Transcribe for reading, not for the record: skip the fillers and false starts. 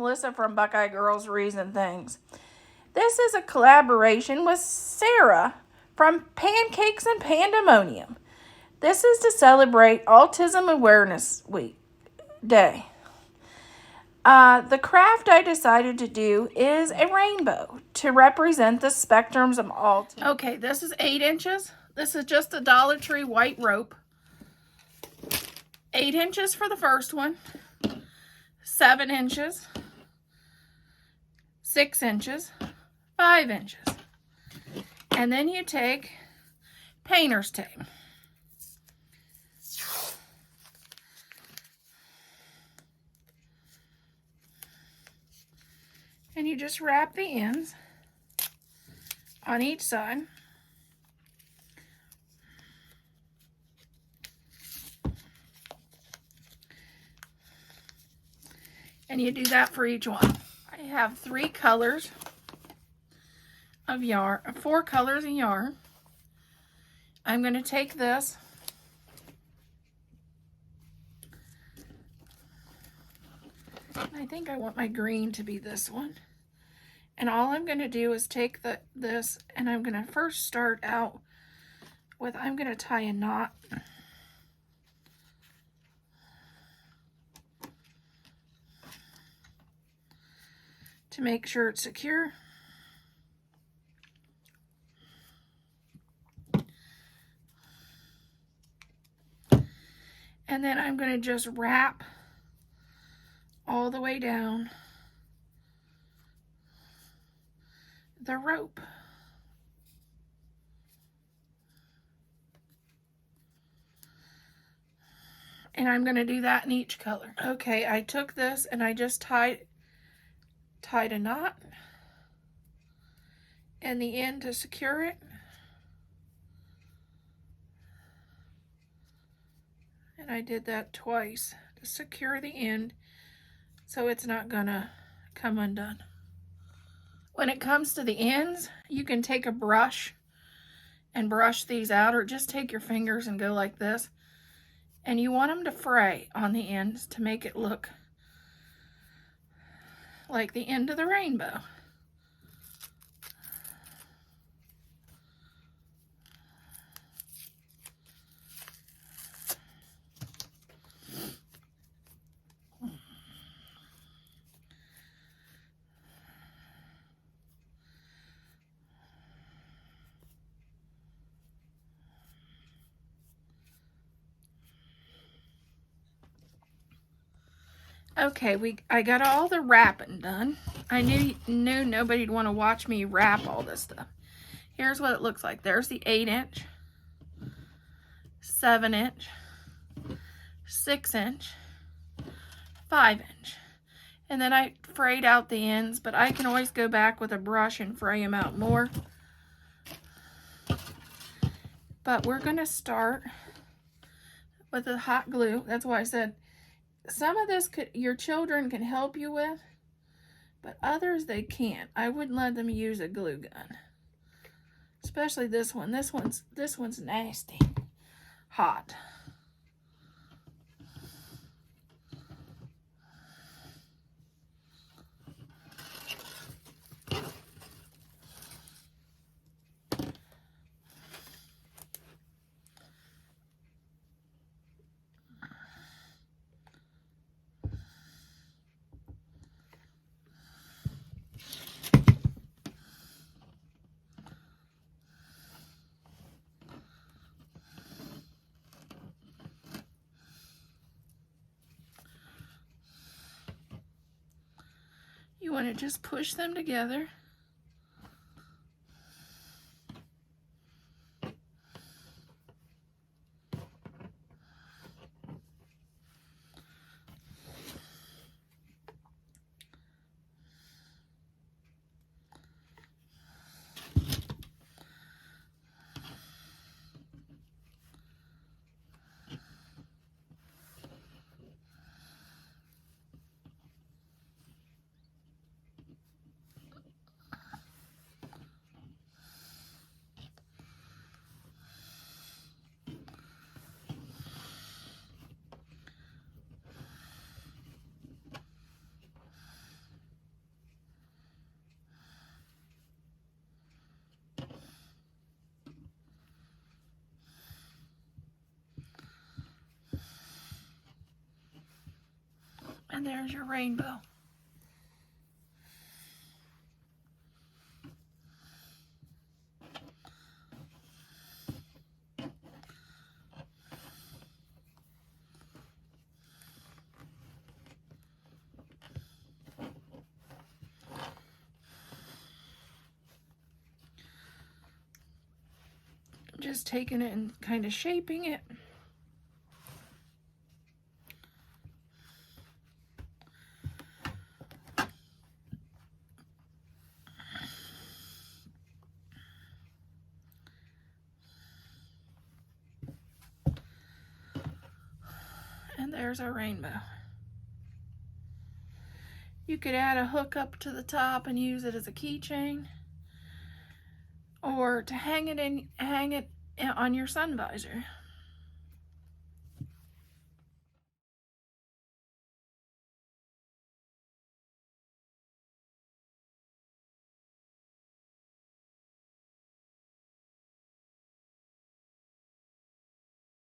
Melissa from Buckeye Girls Reason Things. This is a collaboration with Sarah from Pancakes and Pandemonium. This is to celebrate Autism Awareness Week Day. The craft I decided to do is a rainbow to represent the spectrums of autism. Okay, this is 8 inches. This is just a Dollar Tree white rope. 8 inches for the first one, 7 inches, 6 inches, 5 inches. And then you take painter's tape. And you just wrap the ends on each side. And you do that for each one. I have 3 colors of yarn, 4 colors of yarn. I'm going to take this I think I want my green to be this one. And all I'm going to do is take this and I'm going to first start out with, I'm going to tie a knot. To make sure it's secure. And then I'm going to just wrap all the way down the rope. And I'm going to do that in each color. Okay, I took this and I just tied a knot in the end to secure it. And I did that twice to secure the end so it's not gonna come undone. When it comes to the ends, you can take a brush and brush these out, or just take your fingers and go like this. And you want them to fray on the ends to make it look like the end of the rainbow. Okay, I got all the wrapping done. I knew nobody'd want to watch me wrap all this stuff. Here's what it looks like. There's the 8-inch, 7-inch, 6-inch, 5-inch. And then I frayed out the ends, but I can always go back with a brush and fray them out more. But we're going to start with the hot glue. That's why I said some of this your children can help you with, but others they can't. I wouldn't let them use a glue gun. Especially this one. This one's nasty. Hot. You want to just push them together. And there's your rainbow. Just taking it and kind of shaping it. And there's our rainbow. You could add a hook up to the top and use it as a keychain, or to hang it on your sun visor.